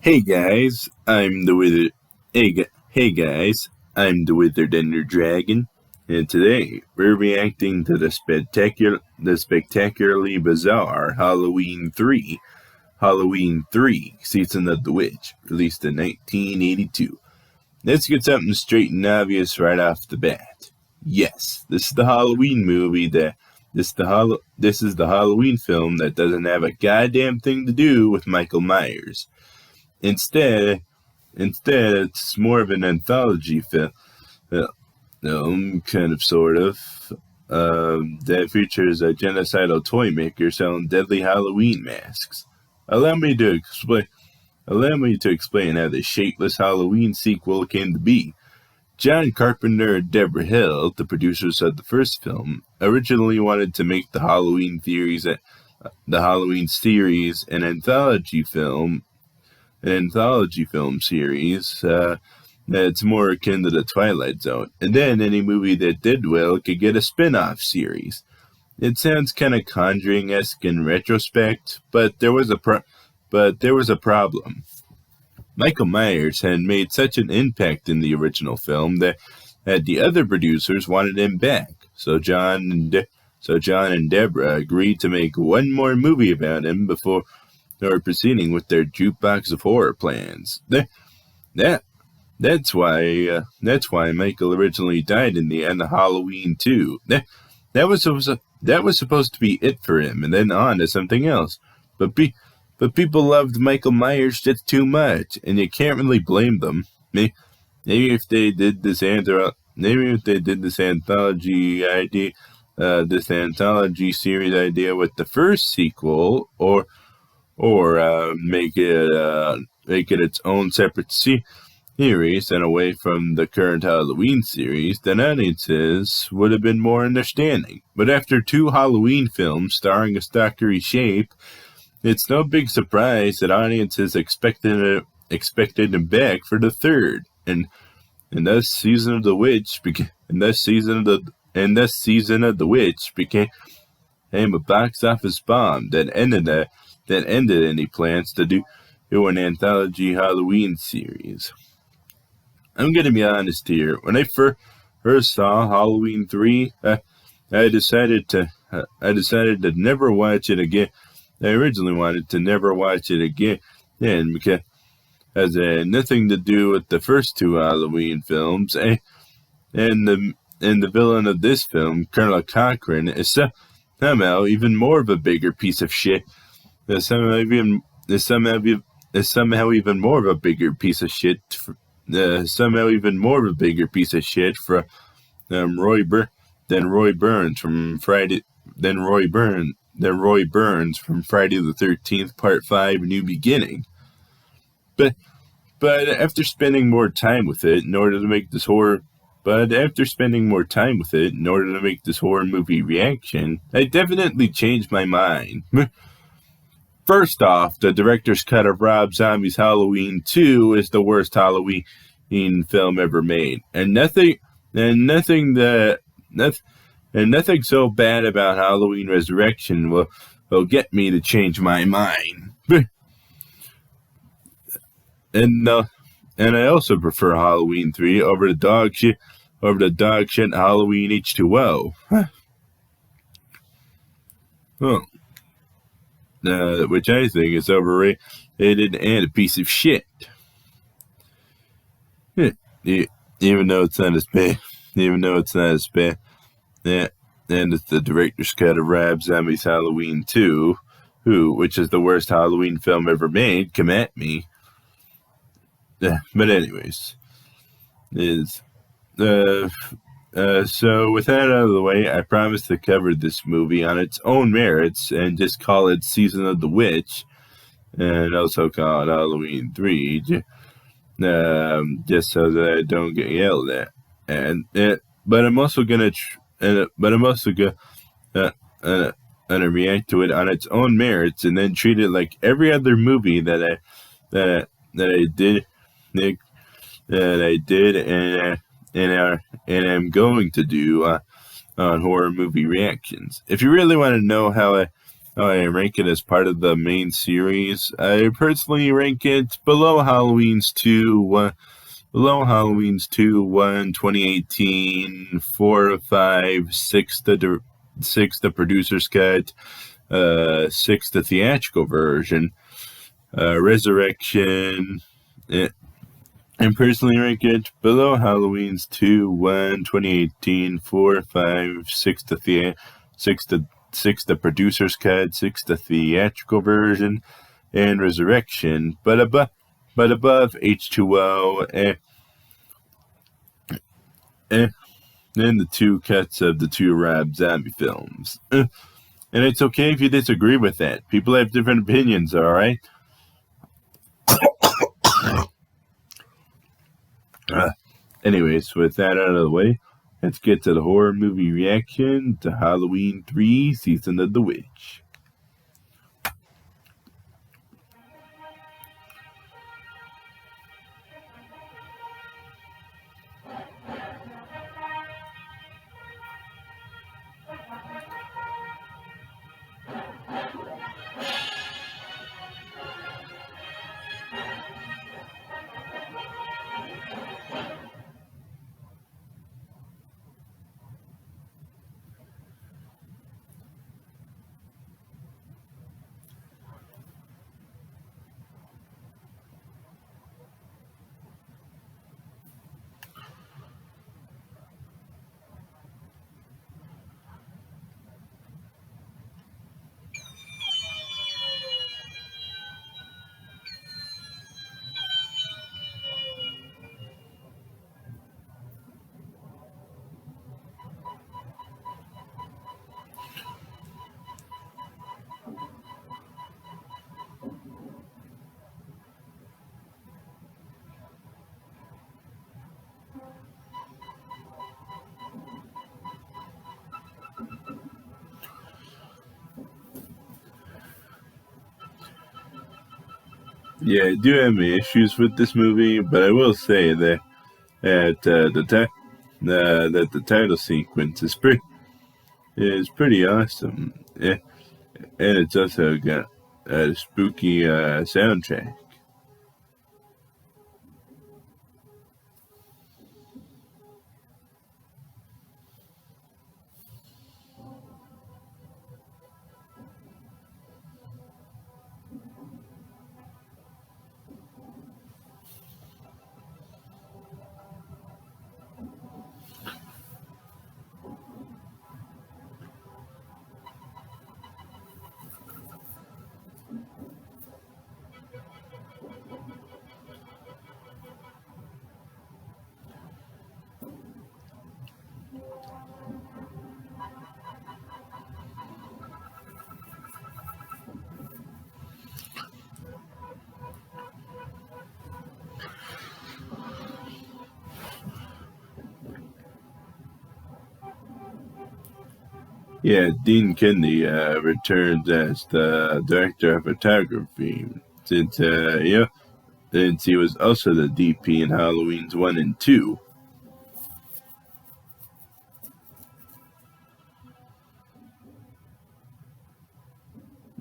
Hey guys, I'm the Withered. Hey guys, I'm the Withered Ender Dragon, and today we're reacting to the spectacularly bizarre Halloween 3, Season of the Witch, released in 1982. Let's get something straight and obvious right off the bat. Yes, this is the Halloween movie this is the Halloween film that doesn't have a goddamn thing to do with Michael Myers. Instead, it's more of an anthology film, sort of, that features a genocidal toy maker selling deadly Halloween masks. Allow me to explain how the shapeless Halloween sequel came to be. John Carpenter and Deborah Hill, the producers of the first film, originally wanted to make the Halloween series an anthology film series that's more akin to the Twilight Zone, and then any movie that did well could get a spin-off series. It sounds kind of Conjuring-esque in retrospect, but there was a problem. Michael Myers had made such an impact in the original film that the other producers wanted him back. So John and Deborah agreed to make one more movie about him before proceeding with their jukebox of horror plans. That's why Michael originally died in the end of Halloween 2. That was supposed to be it for him, and then on to something else. But people loved Michael Myers just too much, and you can't really blame them. Maybe if they did this anthology series idea with the first sequel, or make it its own separate series and away from the current Halloween series, then audiences would have been more understanding. But after 2 Halloween films starring a stalkery shape, it's no big surprise that audiences expected him back for the third, and thus Season of the Witch became a box office bomb that ended any plans to do an anthology Halloween series. I'm gonna be honest here. When I first saw Halloween 3, I decided to never watch it again. I originally wanted to never watch it again, because it had nothing to do with the first 2 Halloween films, and the villain of this film, Cornal Cocran, is somehow even more of a bigger piece of shit. Is somehow even more of a bigger piece of shit. For Roy Burns from Friday the 13th Part 5 New Beginning. But after spending more time with it in order to make this horror movie reaction, I definitely changed my mind. First off, the director's cut of Rob Zombie's Halloween 2 is the worst Halloween film ever made, and nothing so bad about Halloween Resurrection will get me to change my mind. And I also prefer Halloween 3 over the dog shit Halloween H2O. Which I think is overrated and a piece of shit. Even though it's not as bad. And it's the director's cut of Rob Zombie's Halloween 2, which is the worst Halloween film ever made. Come at me. But anyways, so with that out of the way, I promise to cover this movie on its own merits and just call it Season of the Witch, and also call it Halloween 3, just so that I don't get yelled at. But I'm also gonna react to it on its own merits, and then treat it like every other movie that I did, and I'm going to do on horror movie reactions. If you really want to know how I rank it as part of the main series. I personally rank it below Halloween's 2, below Halloween's 2, 1, 2018, 4, 5, 6, the producer's cut, 6, the theatrical version, Resurrection, and personally rank it below Halloween's 2, 1, 2018, 4, 5, 6, the producer's cut, 6, the theatrical version, and Resurrection, but above H2O and the 2 cuts of the 2 Rob Zombie films. And it's okay if you disagree with that. People have different opinions, alright? Anyways, with that out of the way, let's get to the horror movie reaction to Halloween 3 Season of the Witch. Yeah, I do have my issues with this movie, but I will say that the title sequence is pretty awesome. Yeah, and it's also got a spooky soundtrack. Yeah, Dean Kennedy returns as the director of photography since since he was also the DP in Halloween's 1 and 2.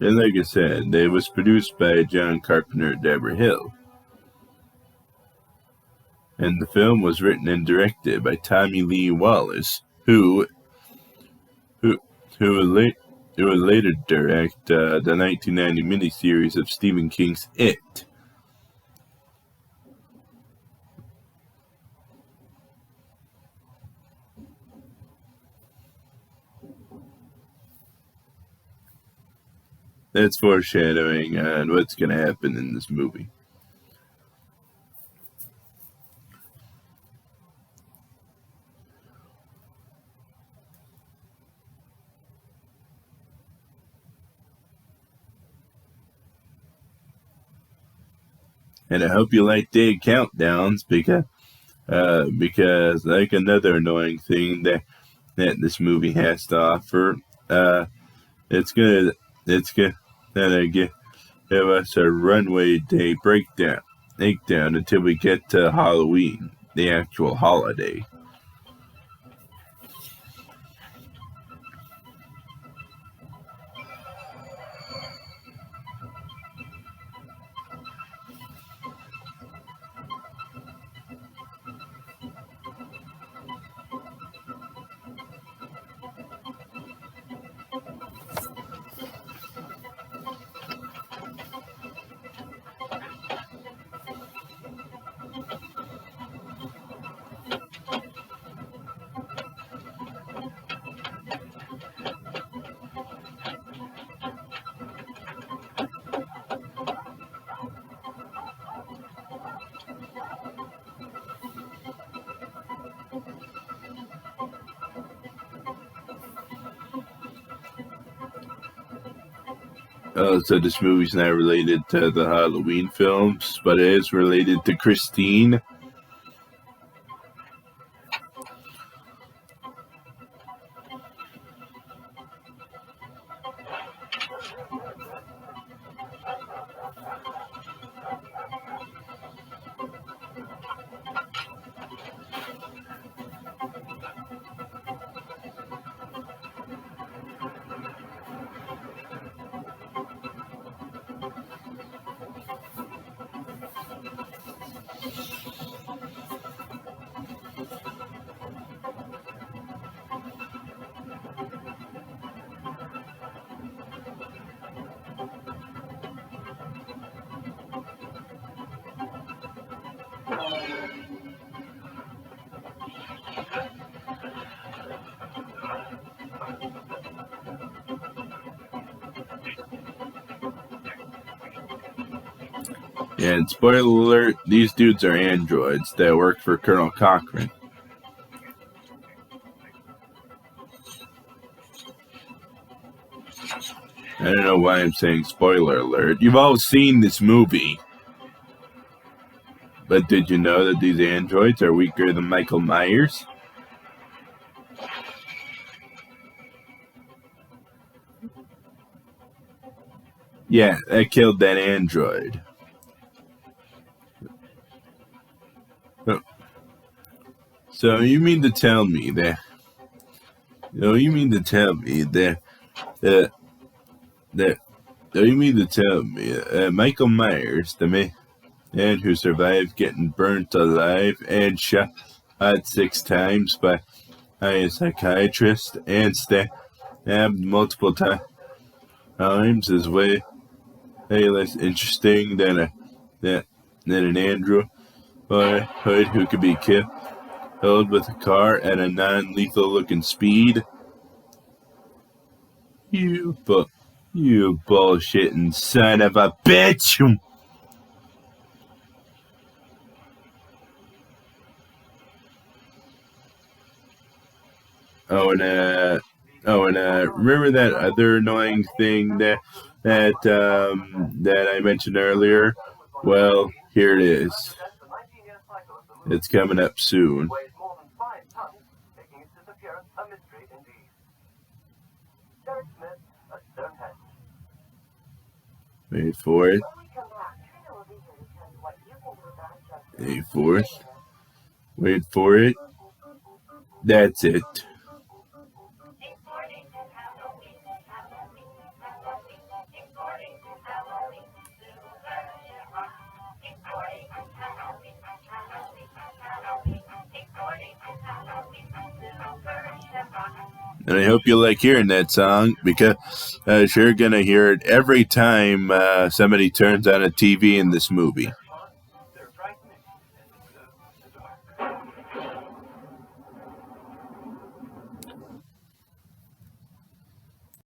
And like I said, it was produced by John Carpenter and Deborah Hill. And the film was written and directed by Tommy Lee Wallace, who would later direct the 1990 miniseries of Stephen King's It. That's foreshadowing on what's going to happen in this movie. And I hope you like day countdowns because like another annoying thing that this movie has to offer, it's gonna give us a runway day breakdown until we get to Halloween, the actual holiday. So this movie's not related to the Halloween films, but it is related to Christine. And spoiler alert, these dudes are androids that work for Colonel Cocran. I don't know why I'm saying spoiler alert. You've all seen this movie. But did you know that these androids are weaker than Michael Myers? Yeah, that killed that android. So you mean to tell me that? You mean to tell me that Michael Myers, the man who survived getting burnt alive and shot 6 times by a psychiatrist and stabbed multiple times, is way less interesting than an android who could be killed with a car at a non-lethal looking speed? You bullshitting son of a bitch! And remember that other annoying thing that I mentioned earlier? Well, here it is. It's coming up soon. Wait for it. Wait for it. That's it. And I hope you like hearing that song, because you're going to hear it every time somebody turns on a TV in this movie.